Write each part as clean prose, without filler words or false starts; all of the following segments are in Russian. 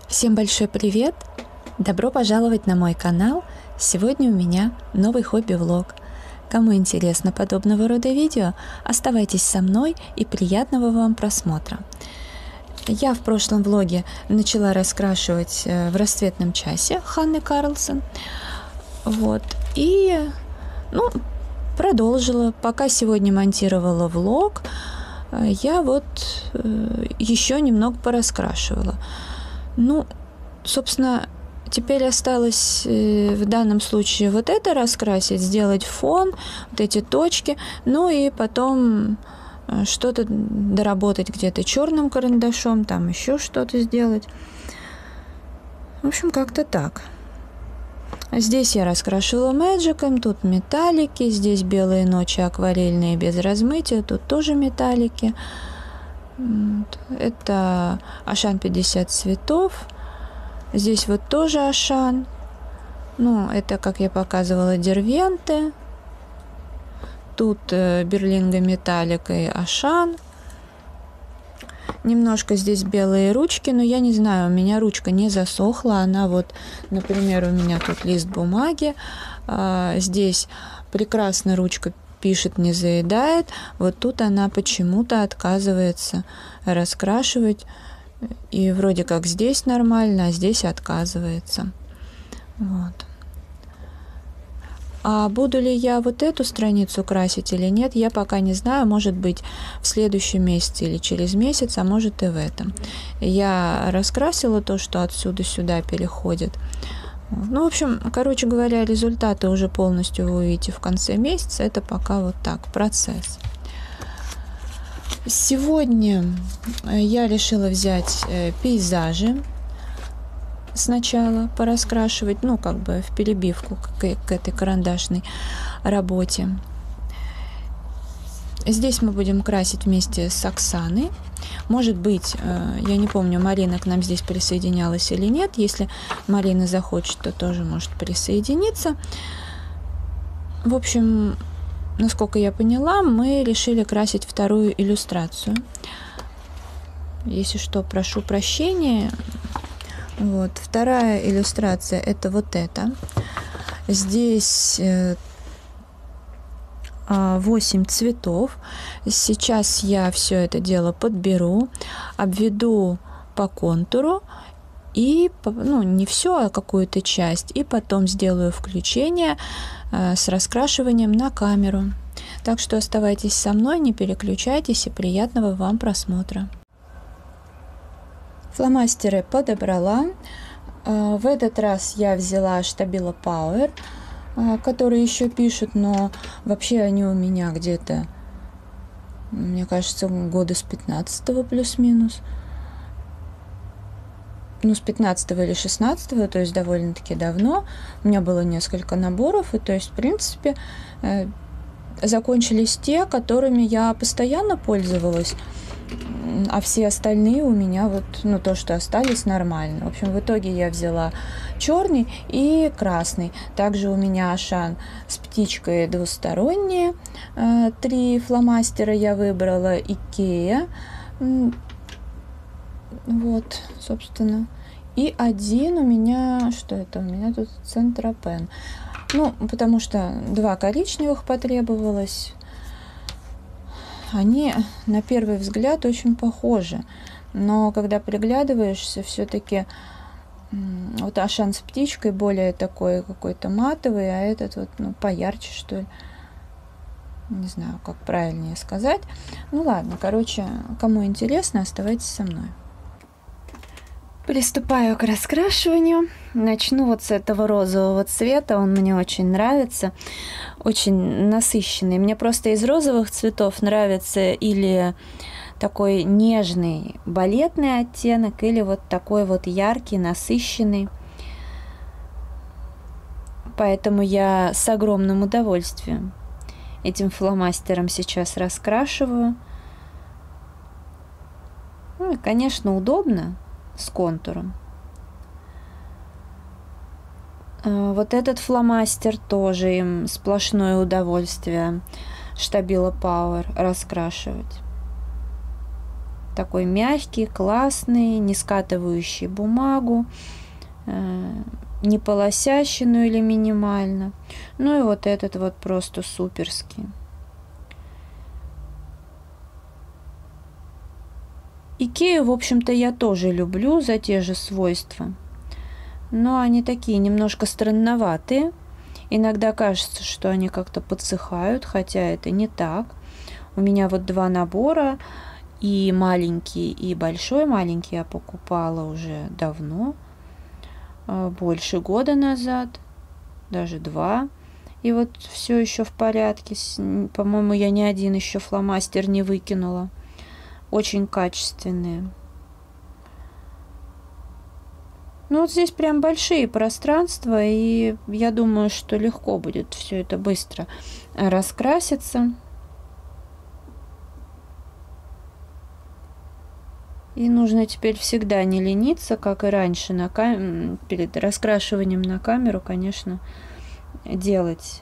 Всем большой привет! Добро пожаловать на мой канал! Сегодня у меня новый хобби-влог. Кому интересно подобного рода видео, оставайтесь со мной и приятного вам просмотра. Я в прошлом влоге начала раскрашивать в расцветном часе Ханны Карлсон. И продолжила. Пока сегодня монтировала влог, я еще немного пораскрашивала. Собственно, теперь осталось в данном случае вот это раскрасить, сделать фон, вот эти точки, и потом что-то доработать где-то черным карандашом, там еще что-то сделать. В общем, как-то так. Здесь я раскрашивала мэджиком, тут металлики, здесь белые ночи акварельные без размытия, тут тоже металлики. Это Ашан 50 цветов. Здесь тоже Ашан. Это, как я показывала, Дервенты. Тут Берлинга металлик и Ашан. Немножко здесь белые ручки, но я не знаю, у меня ручка не засохла. Она например, у меня тут лист бумаги. Здесь прекрасно ручка пишет, не заедает. Тут она почему-то отказывается раскрашивать. И вроде как здесь нормально, а здесь отказывается. А буду ли я эту страницу красить или нет, я пока не знаю. Может быть, в следующем месяце или через месяц, а может и в этом. Я раскрасила то, что отсюда сюда переходит. В общем, короче говоря, результаты уже полностью вы увидите в конце месяца. Это пока так, процесс. Сегодня я решила взять пейзажи сначала, пораскрашивать, в перебивку к этой карандашной работе. Здесь мы будем красить вместе с Оксаной. Может быть, я не помню, Марина к нам здесь присоединялась или нет. Если Марина захочет, то тоже может присоединиться. В общем, насколько я поняла, мы решили красить вторую иллюстрацию. Если что, прошу прощения. Вторая иллюстрация — это эта. Здесь 8 цветов. Сейчас я все это дело подберу, обведу по контуру и, не все, а какую-то часть, и потом сделаю включение с раскрашиванием на камеру. Так что оставайтесь со мной, не переключайтесь, и приятного вам просмотра. Фломастеры подобрала. В этот раз я взяла Stabilo Power, которые еще пишут, но вообще они у меня где-то, мне кажется, года с 15-го плюс-минус. С 15-го или 16-го, то есть довольно-таки давно. У меня было несколько наборов, и то есть, в принципе, закончились те, которыми я постоянно пользовалась, а все остальные у меня то, что остались, нормально. В общем, в итоге я взяла черный и красный. Также у меня Ашан с птичкой двусторонние. 3 фломастера я выбрала Икея. Собственно. И один у меня, что это? У меня тут Центропен. Потому что 2 коричневых потребовалось. Они на первый взгляд очень похожи, но когда приглядываешься, все-таки Ашан с птичкой более такой какой-то матовый, а этот поярче, что ли. Не знаю, как правильнее сказать. Ладно, кому интересно, оставайтесь со мной. Приступаю к раскрашиванию. Начну с этого розового цвета. Он мне очень нравится. Очень насыщенный. Мне просто из розовых цветов нравится или такой нежный балетный оттенок, или такой яркий, насыщенный. Поэтому я с огромным удовольствием этим фломастером сейчас раскрашиваю. И, конечно, удобно с контуром. Этот фломастер тоже им сплошное удовольствие Stabilo Power раскрашивать. Такой мягкий, классный, не скатывающий бумагу, не полосящий, ну или минимально. Ну и вот этот вот просто суперский. Икею, в общем-то, я тоже люблю за те же свойства. Но они такие немножко странноватые. Иногда кажется, что они как-то подсыхают, хотя это не так. У меня вот два набора, и маленький, и большой. Маленький я покупала уже давно, больше года назад, даже 2. И вот все еще в порядке. По-моему, я ни один еще фломастер не выкинула. Очень качественные. Ну вот здесь прям большие пространства, и я думаю, что легко будет все это быстро раскраситься. И нужно теперь всегда не лениться, как и раньше, перед раскрашиванием на камеру, конечно, делать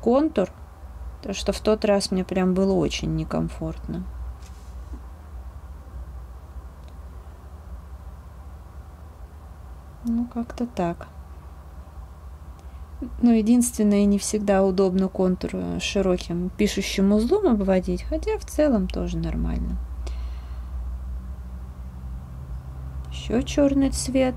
контур, потому что в тот раз мне прям было очень некомфортно. Ну, как-то так. Но единственное, не всегда удобно контур широким пишущим узлом обводить, хотя в целом тоже нормально. Еще черный цвет.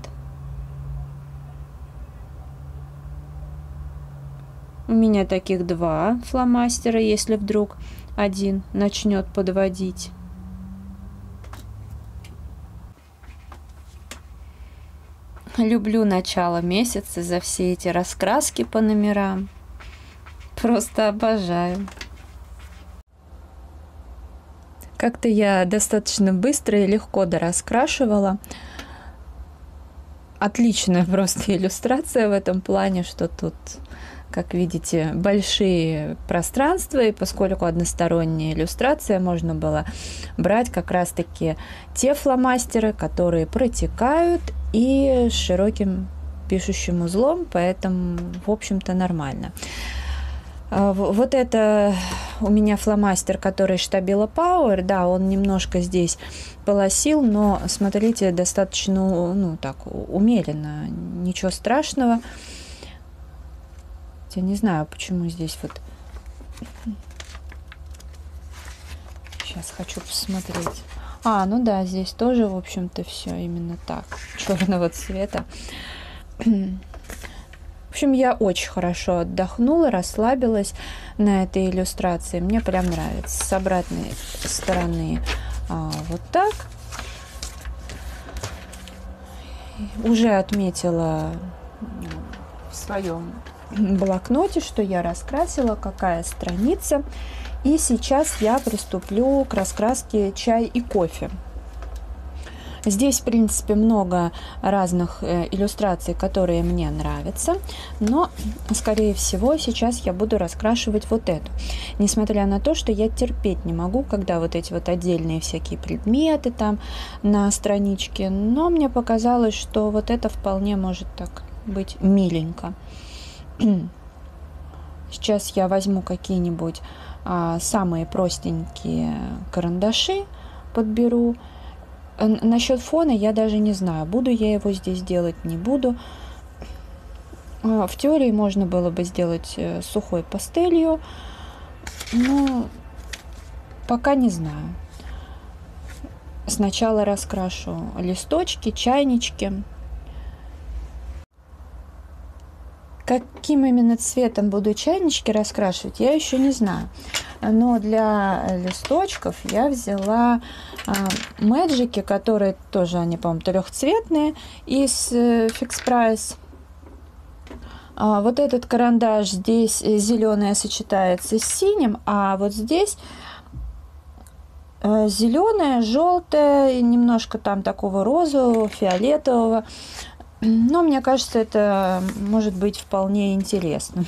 У меня таких 2 фломастера, если вдруг один начнет подводить. Люблю начало месяца за все эти раскраски по номерам. Просто обожаю. Как-то я достаточно быстро и легко дораскрашивала. Отличная просто иллюстрация в этом плане, что тут, как видите, большие пространства, и поскольку односторонняя иллюстрация, можно было брать как раз-таки те фломастеры, которые протекают и с широким пишущим узлом, поэтому, в общем-то, нормально. Вот это у меня фломастер, который Stabilo Power, да, он немножко здесь полосил, но, смотрите, достаточно, ну, так, умеренно, ничего страшного. Я не знаю, почему здесь вот... Сейчас хочу посмотреть. Ну да, здесь тоже, в общем-то, все именно так, черного цвета. В общем, я очень хорошо отдохнула, расслабилась на этой иллюстрации. Мне прям нравится. С обратной стороны вот так. Уже отметила в своем блокноте, что я раскрасила, какая страница. И сейчас я приступлю к раскраске чай и кофе. Здесь, в принципе, много разных иллюстраций, которые мне нравятся, но, скорее всего, сейчас я буду раскрашивать вот эту. Несмотря на то, что я терпеть не могу, когда вот эти вот отдельные всякие предметы там на страничке, но мне показалось, что вот это вполне может так быть миленько. Сейчас я возьму какие-нибудь самые простенькие карандаши, подберу. Насчет фона я даже не знаю, буду я его здесь делать, не буду. В теории можно было бы сделать сухой пастелью, но пока не знаю. Сначала раскрашу листочки, чайнички. Каким именно цветом буду чайнички раскрашивать, я еще не знаю. Но для листочков я взяла Мэджики, которые тоже, они, по-моему, трехцветные, из Fix Price. Вот этот карандаш здесь зеленое сочетается с синим, а вот здесь зеленое, желтое, немножко там такого розового, фиолетового. Но мне кажется, это может быть вполне интересным.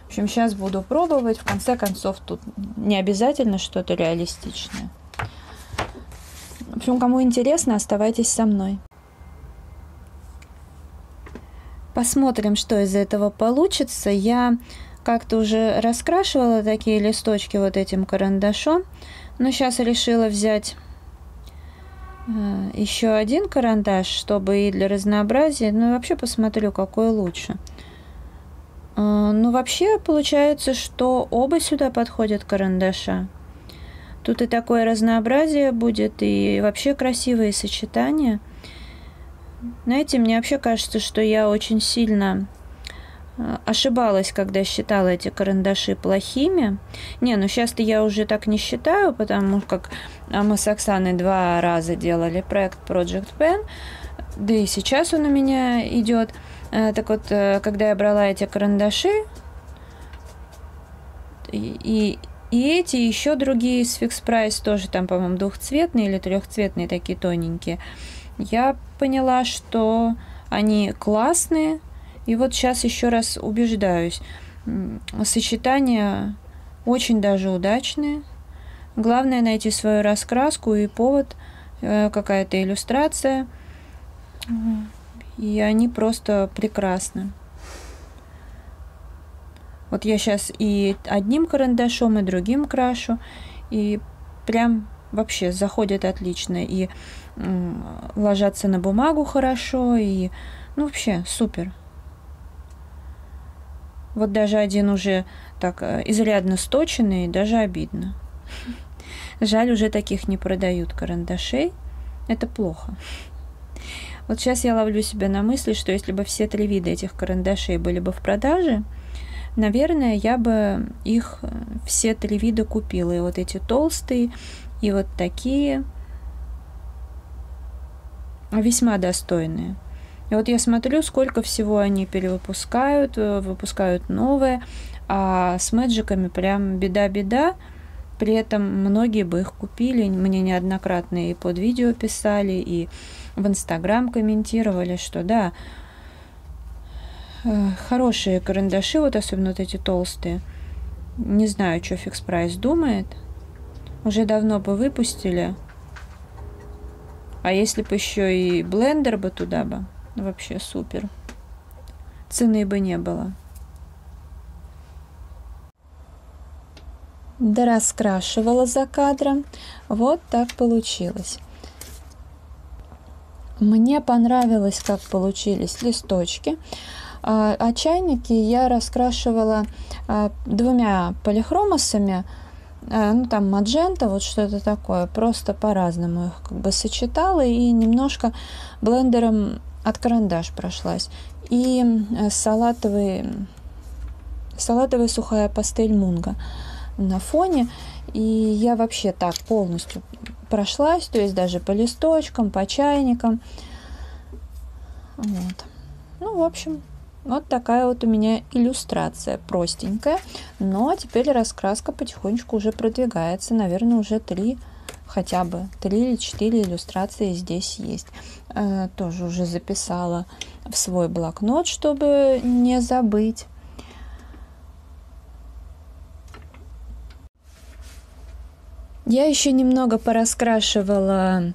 В общем, сейчас буду пробовать. В конце концов, тут не обязательно что-то реалистичное. В общем, кому интересно, оставайтесь со мной. Посмотрим, что из этого получится. Я как-то уже раскрашивала такие листочки вот этим карандашом. Но сейчас решила взять еще один карандаш, чтобы и для разнообразия, ну и вообще посмотрю, какой лучше. Ну, вообще получается, что оба сюда подходят карандаша. Тут и такое разнообразие будет, и вообще красивые сочетания. Знаете, мне вообще кажется, что я очень сильно ошибалась, когда считала эти карандаши плохими. Не, ну сейчас-то я уже так не считаю, потому как мы с Оксаной 2 раза делали проект Project Pen, да и сейчас он у меня идет. Так вот, когда я брала эти карандаши, и эти, еще другие с Fix Price, тоже там, по-моему, двухцветные или трехцветные, такие тоненькие, я поняла, что они классные. И вот сейчас еще раз убеждаюсь. Сочетания очень даже удачные. Главное найти свою раскраску и повод, какая-то иллюстрация. И они просто прекрасны. Вот я сейчас и одним карандашом, и другим крашу. И прям вообще заходят отлично. И ложатся на бумагу хорошо. И, ну, вообще супер. Вот даже один уже так изрядно сточенный, даже обидно. Жаль, уже таких не продают карандашей. Это плохо. Вот сейчас я ловлю себя на мысли, что если бы все 3 вида этих карандашей были бы в продаже, наверное, я бы их все 3 вида купила. И вот эти толстые, и вот такие весьма достойные. И вот я смотрю, сколько всего они перевыпускают, выпускают новое, а с мэджиками прям беда-беда. При этом многие бы их купили, мне неоднократно и под видео писали, и в Инстаграм комментировали, что да, хорошие карандаши, вот особенно вот эти толстые. Не знаю, что Fix Price думает. Уже давно бы выпустили. А если бы еще и блендер бы туда бы, вообще супер. Цены бы не было. Дораскрашивала за кадром. Вот так получилось. Мне понравилось, как получились листочки. А чайники я раскрашивала 2 полихромосами. Ну, там маджента, вот что-то такое. Просто по-разному их как бы сочетала. И немножко блендером от карандаш прошлась. И салатовая сухая пастель Мунга на фоне. И я вообще так полностью прошлась, то есть даже по листочкам, по чайникам. Вот. Ну, в общем, вот такая вот у меня иллюстрация, простенькая. Но теперь раскраска потихонечку уже продвигается. Наверное, уже 3, хотя бы 3 или 4 иллюстрации здесь есть. Тоже уже записала в свой блокнот, чтобы не забыть. Я еще немного пораскрашивала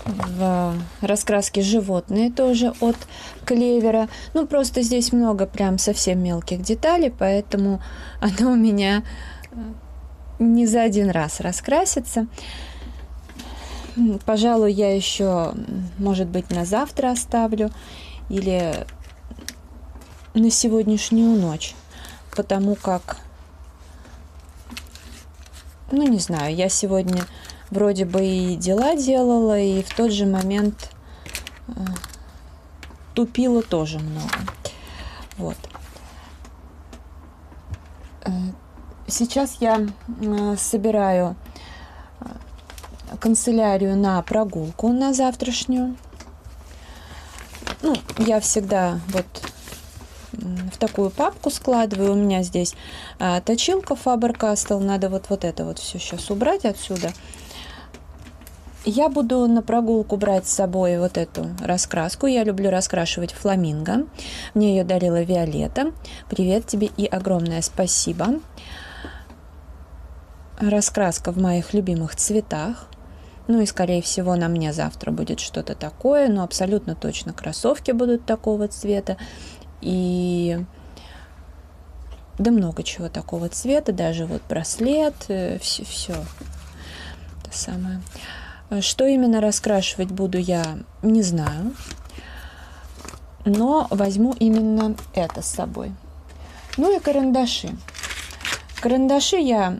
в раскраске животные тоже от клевера. Ну, просто здесь много прям совсем мелких деталей, поэтому оно у меня не за один раз раскрасится. Пожалуй, я еще, может быть, на завтра оставлю или на сегодняшнюю ночь, потому как, ну, не знаю, я сегодня вроде бы и дела делала, и в тот же момент тупила тоже много. Вот. Сейчас я собираю канцелярию на прогулку на завтрашнюю. Ну, я всегда вот в такую папку складываю. У меня здесь точилка Faber-Castell. Надо вот это вот все сейчас убрать отсюда. Я буду на прогулку брать с собой вот эту раскраску. Я люблю раскрашивать фламинго. Мне ее дарила Виолетта. Привет тебе и огромное спасибо. Раскраска в моих любимых цветах. Ну и, скорее всего, на мне завтра будет что-то такое. Но абсолютно точно кроссовки будут такого цвета. И да много чего такого цвета, даже вот браслет, все это самое. Что именно раскрашивать буду, я не знаю, но возьму именно это с собой. Ну и карандаши. Карандаши я,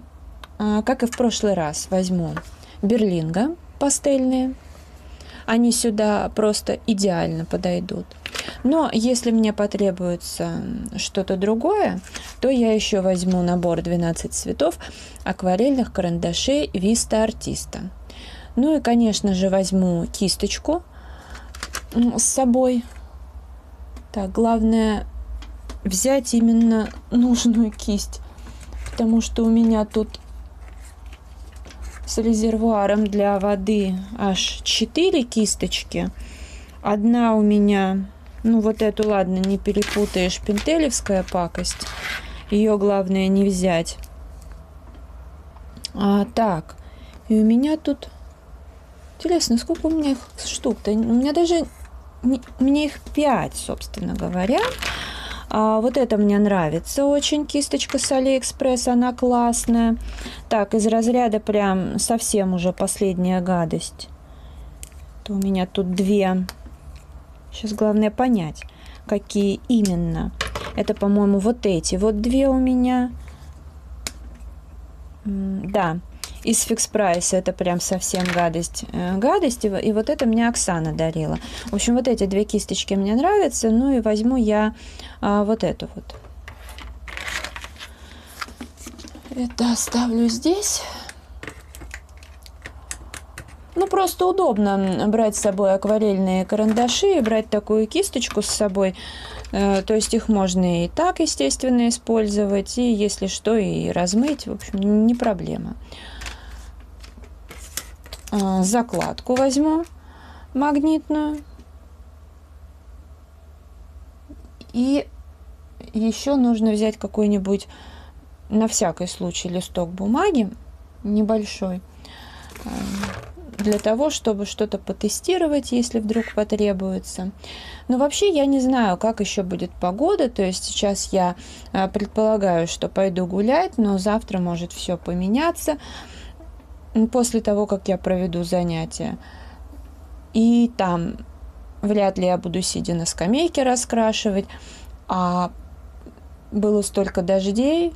как и в прошлый раз, возьму Берлинга пастельные. Они сюда просто идеально подойдут. Но если мне потребуется что-то другое, то я еще возьму набор 12 цветов акварельных карандашей Vista Artista. Ну и, конечно же, возьму кисточку с собой. Так, главное взять именно нужную кисть, потому что у меня тут с резервуаром для воды аж 4 кисточки. Одна у меня, ну вот эту, ладно, не перепутаешь, пентелевская пакость. Ее главное не взять. Так, и у меня тут... Интересно, сколько у меня их штук-то? У меня даже... У меня их 5, собственно говоря. Вот это мне нравится очень, кисточка с Алиэкспресс, она классная. Так, из разряда прям совсем уже последняя гадость. То у меня тут 2. Сейчас главное понять, какие именно. Это, по-моему, вот эти. Вот 2 у меня. Да, из Фикс Прайса это прям совсем гадость. И вот это мне Оксана дарила. В общем, вот эти 2 кисточки мне нравятся. Ну и возьму я вот эту вот. Это оставлю здесь. Ну, просто удобно брать с собой акварельные карандаши и брать такую кисточку с собой. То есть их можно и так, естественно, использовать, и, если что, и размыть. В общем, не проблема. Закладку возьму магнитную. И еще нужно взять какой-нибудь, на всякий случай, листок бумаги небольшой, для того, чтобы что-то потестировать, если вдруг потребуется. Но вообще я не знаю, как еще будет погода. То есть сейчас я предполагаю, что пойду гулять, но завтра может все поменяться после того, как я проведу занятия. И там вряд ли я буду сидя на скамейке раскрашивать. А было столько дождей,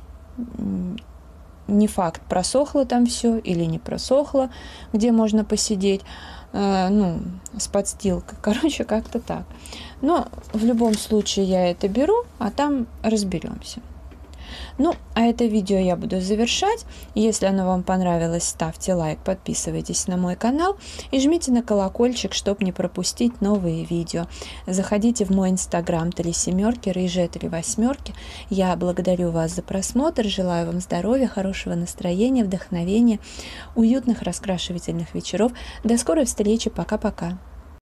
не факт, просохло там все или не просохло, где можно посидеть, ну, с подстилкой. Короче, как-то так. Но в любом случае я это беру, а там разберемся. Ну, а это видео я буду завершать. Если оно вам понравилось, ставьте лайк, подписывайтесь на мой канал и жмите на колокольчик, чтобы не пропустить новые видео. Заходите в мой инстаграм 37, рыжая 38. Я благодарю вас за просмотр, желаю вам здоровья, хорошего настроения, вдохновения, уютных раскрашивательных вечеров. До скорой встречи, пока-пока.